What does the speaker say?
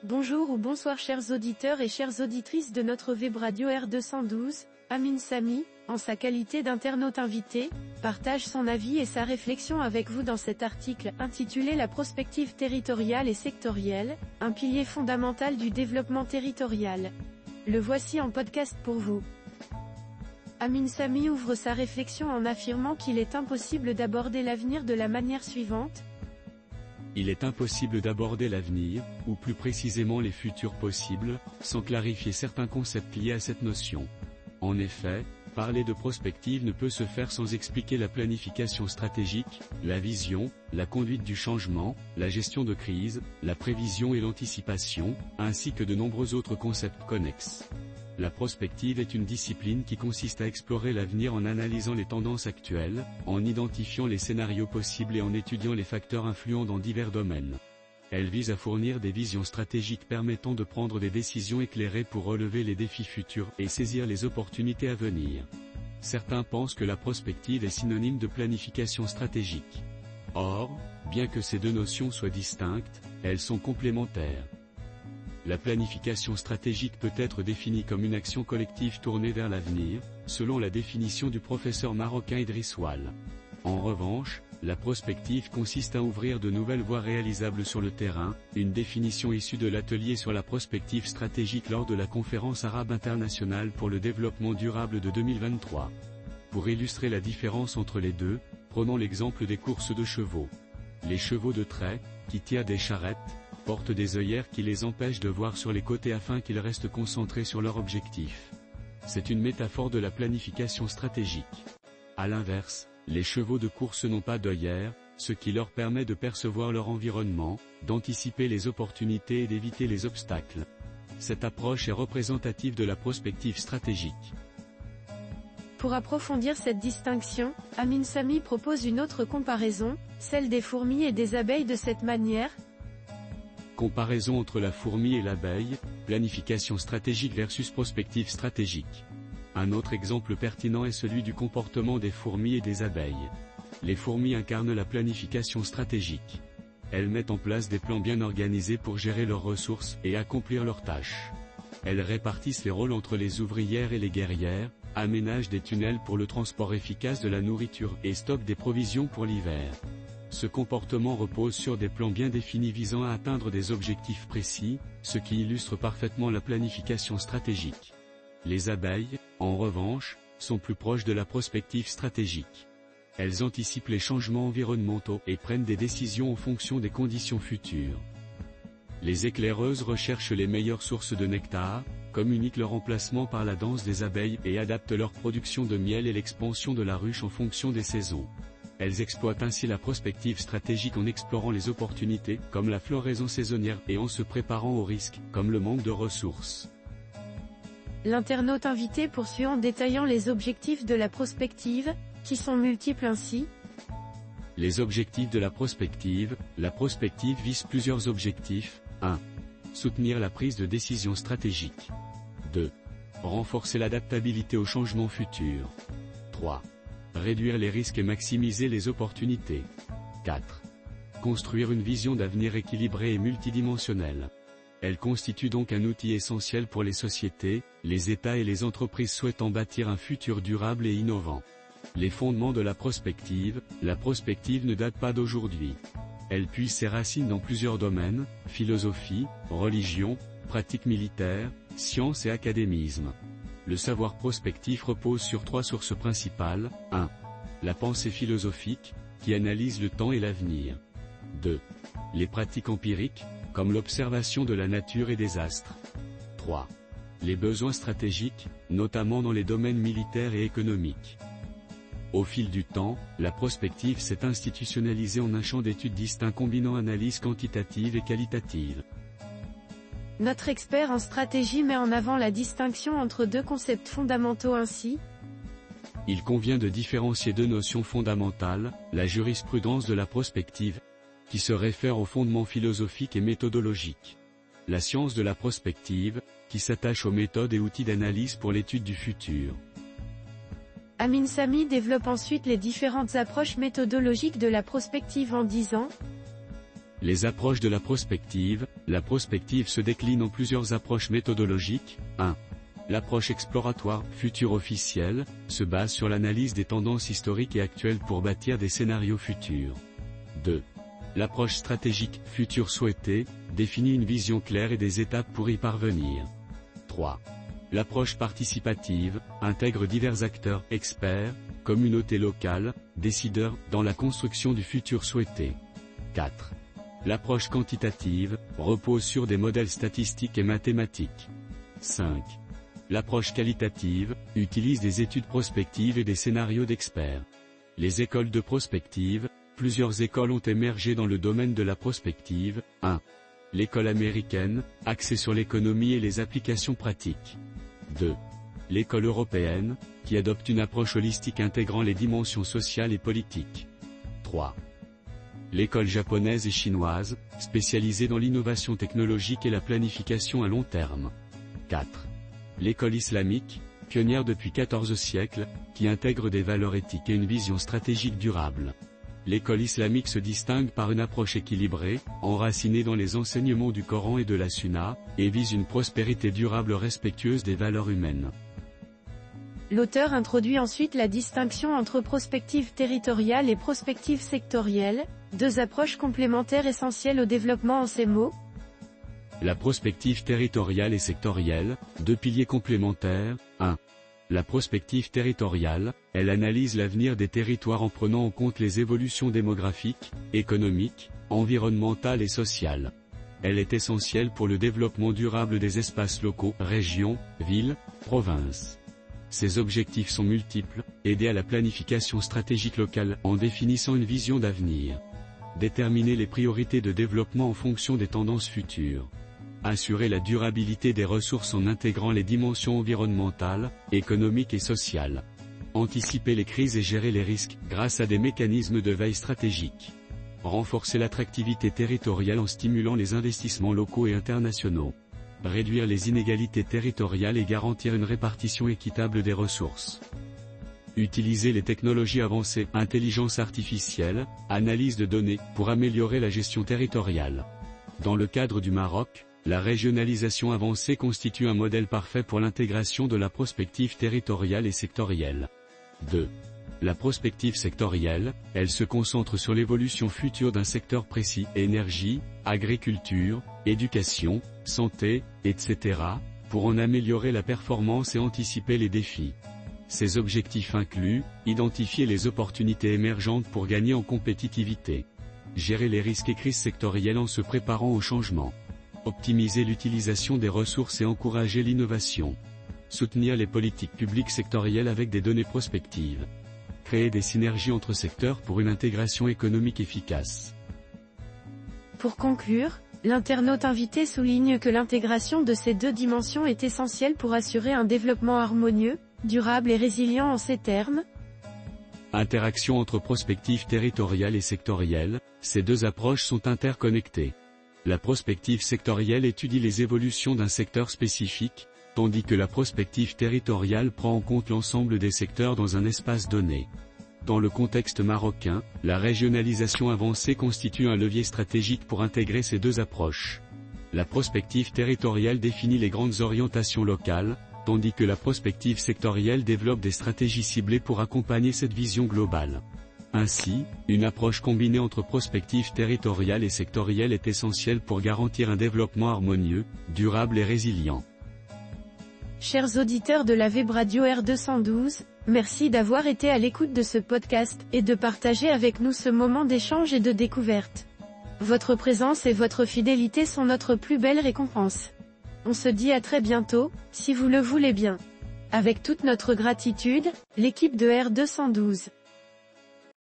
Bonjour ou bonsoir chers auditeurs et chères auditrices de notre web radio R212, Amin Samy, en sa qualité d'internaute invité, partage son avis et sa réflexion avec vous dans cet article intitulé La prospective territoriale et sectorielle, un pilier fondamental du développement territorial. Le voici en podcast pour vous. Amin Samy ouvre sa réflexion en affirmant qu'il est impossible d'aborder l'avenir de la manière suivante. Il est impossible d'aborder l'avenir, ou plus précisément les futurs possibles, sans clarifier certains concepts liés à cette notion. En effet, parler de prospective ne peut se faire sans expliquer la planification stratégique, la vision, la conduite du changement, la gestion de crise, la prévision et l'anticipation, ainsi que de nombreux autres concepts connexes. La prospective est une discipline qui consiste à explorer l'avenir en analysant les tendances actuelles, en identifiant les scénarios possibles et en étudiant les facteurs influents dans divers domaines. Elle vise à fournir des visions stratégiques permettant de prendre des décisions éclairées pour relever les défis futurs et saisir les opportunités à venir. Certains pensent que la prospective est synonyme de planification stratégique. Or, bien que ces deux notions soient distinctes, elles sont complémentaires. La planification stratégique peut être définie comme une action collective tournée vers l'avenir, selon la définition du professeur marocain Idriss Wal. En revanche, la prospective consiste à ouvrir de nouvelles voies réalisables sur le terrain, une définition issue de l'atelier sur la prospective stratégique lors de la conférence arabe internationale pour le développement durable de 2023. Pour illustrer la différence entre les deux, prenons l'exemple des courses de chevaux. Les chevaux de trait, qui tirent des charrettes, portent des œillères qui les empêchent de voir sur les côtés afin qu'ils restent concentrés sur leur objectif. C'est une métaphore de la planification stratégique. À l'inverse, les chevaux de course n'ont pas d'œillères, ce qui leur permet de percevoir leur environnement, d'anticiper les opportunités et d'éviter les obstacles. Cette approche est représentative de la prospective stratégique. Pour approfondir cette distinction, Amin Samy propose une autre comparaison, celle des fourmis et des abeilles de cette manière. Comparaison entre la fourmi et l'abeille, planification stratégique versus prospective stratégique. Un autre exemple pertinent est celui du comportement des fourmis et des abeilles. Les fourmis incarnent la planification stratégique. Elles mettent en place des plans bien organisés pour gérer leurs ressources et accomplir leurs tâches. Elles répartissent les rôles entre les ouvrières et les guerrières, aménagent des tunnels pour le transport efficace de la nourriture et stockent des provisions pour l'hiver. Ce comportement repose sur des plans bien définis visant à atteindre des objectifs précis, ce qui illustre parfaitement la planification stratégique. Les abeilles, en revanche, sont plus proches de la prospective stratégique. Elles anticipent les changements environnementaux et prennent des décisions en fonction des conditions futures. Les éclaireuses recherchent les meilleures sources de nectar, communiquent leur emplacement par la danse des abeilles et adaptent leur production de miel et l'expansion de la ruche en fonction des saisons. Elles exploitent ainsi la prospective stratégique en explorant les opportunités, comme la floraison saisonnière, et en se préparant aux risques, comme le manque de ressources. L'internaute invité poursuit en détaillant les objectifs de la prospective, qui sont multiples ainsi. Les objectifs de la prospective vise plusieurs objectifs. 1. Soutenir la prise de décision stratégique. 2. Renforcer l'adaptabilité aux changements futurs. 3. Réduire les risques et maximiser les opportunités. 4. Construire une vision d'avenir équilibrée et multidimensionnelle. Elle constitue donc un outil essentiel pour les sociétés, les États et les entreprises souhaitant bâtir un futur durable et innovant. Les fondements de la prospective ne date pas d'aujourd'hui. Elle puise ses racines dans plusieurs domaines, philosophie, religion, pratiques militaires, sciences et académisme. Le savoir prospectif repose sur 3 sources principales. 1. La pensée philosophique, qui analyse le temps et l'avenir. 2. Les pratiques empiriques, comme l'observation de la nature et des astres. 3. Les besoins stratégiques, notamment dans les domaines militaires et économiques. Au fil du temps, la prospective s'est institutionnalisée en un champ d'études distinct combinant analyse quantitative et qualitative. Notre expert en stratégie met en avant la distinction entre deux concepts fondamentaux ainsi. Il convient de différencier deux notions fondamentales, la jurisprudence de la prospective, qui se réfère aux fondements philosophiques et méthodologiques. La science de la prospective, qui s'attache aux méthodes et outils d'analyse pour l'étude du futur. Amin Samy développe ensuite les différentes approches méthodologiques de la prospective en disant. Les approches de la prospective se décline en plusieurs approches méthodologiques. 1. L'approche exploratoire, futur officiel, se base sur l'analyse des tendances historiques et actuelles pour bâtir des scénarios futurs. 2. L'approche stratégique, futur souhaité, définit une vision claire et des étapes pour y parvenir. 3. L'approche participative, intègre divers acteurs, experts, communautés locales, décideurs, dans la construction du futur souhaité. 4. L'approche quantitative, repose sur des modèles statistiques et mathématiques. 5. L'approche qualitative, utilise des études prospectives et des scénarios d'experts. Les écoles de prospective, plusieurs écoles ont émergé dans le domaine de la prospective. 1. L'école américaine, axée sur l'économie et les applications pratiques. 2. L'école européenne, qui adopte une approche holistique intégrant les dimensions sociales et politiques. 3. L'école japonaise et chinoise, spécialisée dans l'innovation technologique et la planification à long terme. 4. L'école islamique, pionnière depuis 14 siècles, qui intègre des valeurs éthiques et une vision stratégique durable. L'école islamique se distingue par une approche équilibrée, enracinée dans les enseignements du Coran et de la Sunna, et vise une prospérité durable respectueuse des valeurs humaines. L'auteur introduit ensuite la distinction entre prospective territoriale et prospective sectorielle, deux approches complémentaires essentielles au développement en ces mots. La prospective territoriale et sectorielle, deux piliers complémentaires. 1. La prospective territoriale, elle analyse l'avenir des territoires en prenant en compte les évolutions démographiques, économiques, environnementales et sociales. Elle est essentielle pour le développement durable des espaces locaux, régions, villes, provinces. Ses objectifs sont multiples, aider à la planification stratégique locale en définissant une vision d'avenir. Déterminer les priorités de développement en fonction des tendances futures. Assurer la durabilité des ressources en intégrant les dimensions environnementales, économiques et sociales. Anticiper les crises et gérer les risques, grâce à des mécanismes de veille stratégique. Renforcer l'attractivité territoriale en stimulant les investissements locaux et internationaux. Réduire les inégalités territoriales et garantir une répartition équitable des ressources. Utiliser les technologies avancées, intelligence artificielle, analyse de données, pour améliorer la gestion territoriale. Dans le cadre du Maroc, la régionalisation avancée constitue un modèle parfait pour l'intégration de la prospective territoriale et sectorielle. 2. La prospective sectorielle, elle se concentre sur l'évolution future d'un secteur précis, énergie, agriculture, éducation, santé, etc., pour en améliorer la performance et anticiper les défis. Ces objectifs incluent, identifier les opportunités émergentes pour gagner en compétitivité. Gérer les risques et crises sectorielles en se préparant au changement. Optimiser l'utilisation des ressources et encourager l'innovation. Soutenir les politiques publiques sectorielles avec des données prospectives. Créer des synergies entre secteurs pour une intégration économique efficace. Pour conclure, l'internaute invité souligne que l'intégration de ces deux dimensions est essentielle pour assurer un développement harmonieux, durable et résilient en ces termes. Interaction entre prospective territoriale et sectorielle, ces deux approches sont interconnectées. La prospective sectorielle étudie les évolutions d'un secteur spécifique, tandis que la prospective territoriale prend en compte l'ensemble des secteurs dans un espace donné. Dans le contexte marocain, la régionalisation avancée constitue un levier stratégique pour intégrer ces deux approches. La prospective territoriale définit les grandes orientations locales, tandis que la prospective sectorielle développe des stratégies ciblées pour accompagner cette vision globale. Ainsi, une approche combinée entre prospective territoriale et sectorielle est essentielle pour garantir un développement harmonieux, durable et résilient. Chers auditeurs de la Web Radio R212, merci d'avoir été à l'écoute de ce podcast, et de partager avec nous ce moment d'échange et de découverte. Votre présence et votre fidélité sont notre plus belle récompense. On se dit à très bientôt, si vous le voulez bien. Avec toute notre gratitude, l'équipe de R212.